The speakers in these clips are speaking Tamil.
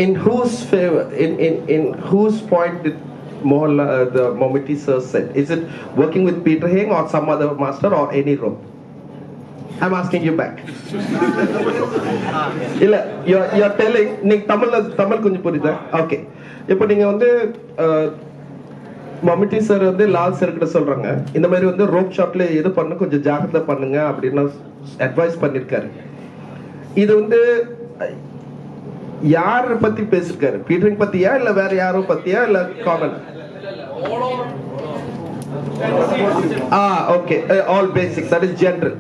In whose favor, in whose point did the Momiti sir said? Is it working with Peter Heng or some other master or any role? I'm asking you back. இல்ல you're telling நீங்க தமிழ் கொஞ்சம் புரியுதா? ஓகே. இப்போ நீங்க வந்து மம்மிட்டி சார் வந்து லால் சார் கிட்ட சொல்றாங்க இந்த மாதிரி வந்து ரோப் ஷாட்ல எது பண்ண கொஞ்சம் ஜாக்கிரதை பண்ணுங்க அப்படின்னு அட்வைஸ் பண்ணிருக்காரு. இது வந்து யார பத்தி பேசிருக்காரு? பீட்டரிங் பத்தியா இல்ல வேற யாரோ பத்தியா இல்ல common? Okay, all basic, that is general.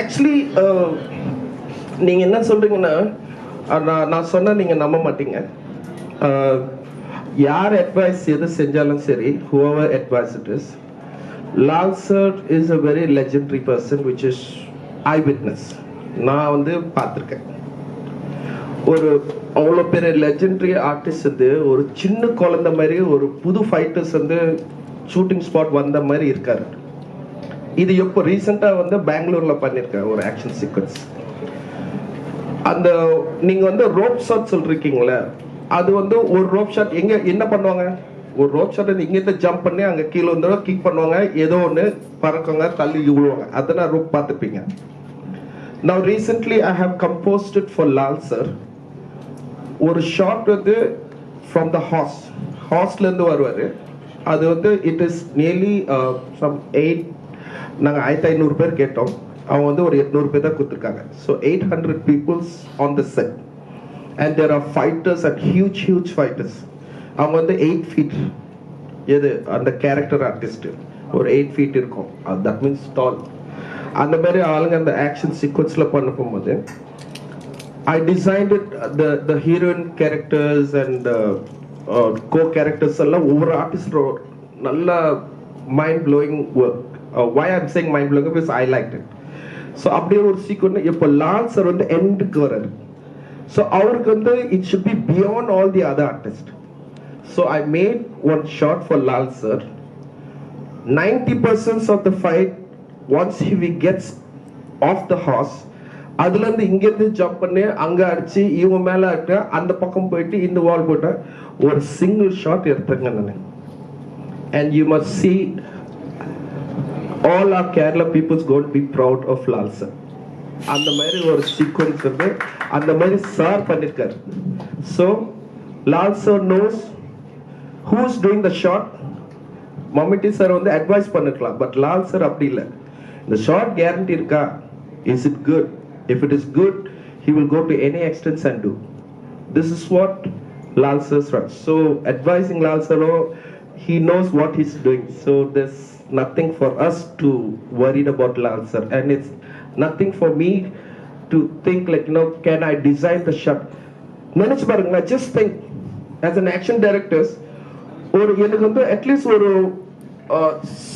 Actually நீங்க என்ன சொல்றீங்கன்னா நான் சொன்னா நீங்க நம்ப மாட்டீங்க. யார் அட்வைஸ் எது செஞ்சாலும் சரி, whoever advice it is, Lal sir is a very legendary person which is eyewitness. நான் வந்து பார்த்திருக்கேன். ஒரு அவ்வளோ பெரிய லெஜெண்டரி ஆர்டிஸ்ட் வந்து ஒரு சின்ன குழந்தை மாதிரி ஒரு புது ஃபைட்டர்ஸ் வந்து ஷூட்டிங் ஸ்பாட் வந்த மாதிரி இருக்காரு. இது எப்போ ரீசெண்டாக வந்து பெங்களூர்ல பண்ணியிருக்காரு ஒரு ஆக்ஷன் சீக்வன்ஸ். அந்த நீங்க வந்து ரோப் ஷாட் சொல்றீங்களே, அது வந்து ஒரு ரோப் ஷாட் எங்க என்ன பண்ணுவாங்க? ஒரு ரோப் ஷாட் இங்கிட்ட ஜம்ப் பண்ணி அங்க கீழே வந்து கிக் பண்ணுவாங்க, ஏதோ ஒன்று பறக்குவாங்க, தள்ளி விழுவாங்க. அதெல்லாம் rope பார்த்துப்பீங்க. Now recently I have composed it for Lal sir. ஒரு ஷாட் வந்து from the ஹார்ஸ்ல இருந்து வருவாரு. அது வந்து இட் இஸ் நியர்லி some 8, நாங்கள் 1500 பேர் கேட்டோம், அவங்க வந்து ஒரு 800 பேர் தான் கொடுத்துருக்காங்க. So 800 peoples on the set and there are fighters and huge fighters. அவங்க வந்து 8 feet, எது அந்த கேரக்டர் ஆர்டிஸ்ட் ஒரு 8 feet இருக்கும், தட் மீன்ஸ் டால். அந்த மாதிரி ஆளுங்க அந்த ஆக்ஷன் சீக்வன்ஸ்ல பண்ண போகும்போது I designed it, the heroine characters and co-characters எல்லாம் ஒவ்வொரு ஆர்டிஸ்ட் நல்ல mind blowing work. Why I'm saying mind blowing because I liked it. So அப்படியே ஒரு சீக்வன்ஸ் இப்போ லால் சார் வந்து எண்டுக்கு வராரு. ஸோ அவருக்கு வந்து it should be beyond all the other artists. So I made one shot for Lal sir. 90% of the fight, once he gets off the horse, அதுல இருந்து இங்க இருந்து ஜம்ப் பண்ணி அங்க அடிச்சு இவங்க மேல இருக்க அந்த பக்கம் போயிட்டு இந்த வால் போட்ட ஒரு சிங்கிள் ஷாட் எடுத்தேங்க நான். And you must see all our Kerala people's going to be proud of Lal sir. அந்த மாதிரி ஒரு சீக்வன்ஸ் வந்து அந்த மாதிரி சார் பண்ணிருக்காரு. So Lal sir knows who's doing the shot. Mammootty sir வந்து அட்வைஸ் பண்ணிருக்கலாம், பட் லால் சார் அப்படி இல்லை. இந்த ஷாட் கேரண்டி இருக்கா? Is it good? If it is good, he will go to any extent and do. This is what Lal sir runs. So advising Lal sir, he knows what he's doing. So there's nothing for us to worry about Lal sir, and it's nothing for me to think like, can I design the shot? Manage baranga, just think as an action director, or எனக்கு வந்து அட்லீஸ்ட் ஒரு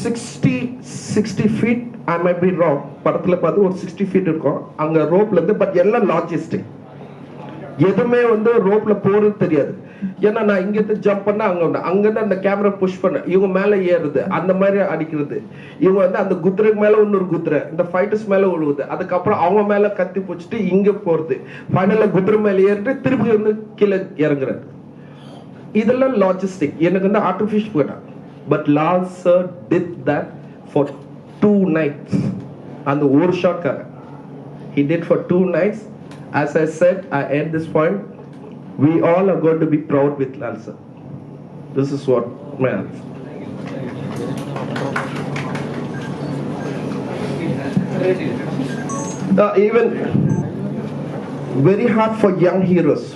60 feet, I might be wrong, படத்துல பார்த்து ஒரு 60 feet இருக்கும் அங்க ரோப்ல இருந்து. பட் எல்லாம் லாஜிஸ்டிக், எதுவுமே வந்து ரோப்ல போறது தெரியாது. ஏன்னா நான் இங்க இருந்து ஜம்ப் பண்ண அங்கிருந்து அந்த கேமரா புஷ் பண்ண இவங்க மேல ஏறுது, அந்த மாதிரி அடிக்கிறது, இவங்க வந்து அந்த குதிரைக்கு மேல இன்னொரு குதிரை இந்த ஃபைட்டர்ஸ் மேல விழுவுது, அதுக்கப்புறம் அவங்க மேல கத்தி பிடிச்சிட்டு இங்க போறது, ஃபைனல்ல குதிரை மேல ஏறிட்டு திருப்பி வந்து கீழே இறங்குறது. இதெல்லாம் லாஜிஸ்டிக், எனக்கு வந்து ஆர்டிஃபிஷியல் போயிட்டான். But Lal sir did that for 2 nights. அந்த ஒரு ஷாட்காக he did for 2 nights. As I said, I end this point, we all are going to be proud with Lal sir. This is what my answer. Even very hard for young heroes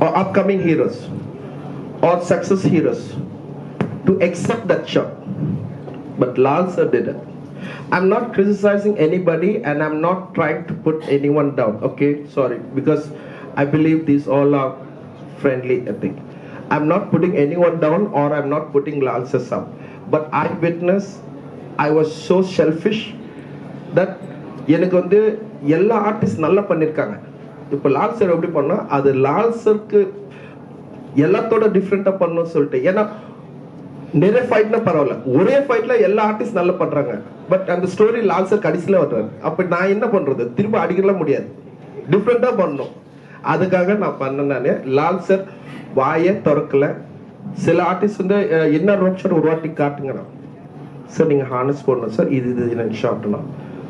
or upcoming heroes or success heroes to accept that shot, but Lal sir did it. I'm not criticizing anybody and I'm not trying to put anyone down, okay? Sorry, because I believe these all are friendly, I think. I'm not putting anyone down or I'm not putting Lal sir up, but I witnessed, I was so selfish that எனக்கு வந்து எல்லா ஆர்டிஸ்ட் நல்லா பண்ணிருக்காங்க. இப்போ லால் சார் எப்படி பண்ணா அது லால் சருக்கு எல்லாத்தோட டிஃப்ரெண்டா பண்ணணும்னு சொல்லிட்டு. ஏன்னா நிறைய ஃபைட்னா பரவாயில்ல, ஒரே ஃபைட்ல எல்லா ஆர்டிஸ்ட் நல்லா பண்றாங்க, பட் அந்த ஸ்டோரி லால் சார் கடைசியில வர்றாரு. அப்ப நான் என்ன பண்றது? திரும்ப அடிக்கலாம் முடியாது, டிஃப்ரெண்டா பண்ணணும். அதுக்காக நான் பண்ணேன். நான் லால் சார் வாயை திறக்கல. சில ஆர்டிஸ்ட் வந்து என்ன ரோப் ஷாட் ஒரு வாட்டி காட்டுங்கண்ணா சார், நீங்கள் ஹார்னஸ் போடணும் சார், இது எனக்கு ஷார்ட்னா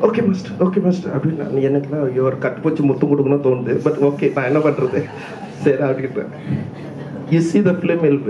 ஓகே மாஸ்டர் அப்படின்னு எனக்குலாம் ஐயோ ஒரு கட்டு போச்சு முத்து கொடுக்கணும்னு தோணுது. பட் ஓகே நான் என்ன பண்ணுறது சரி அப்படின்றேன். You see the film will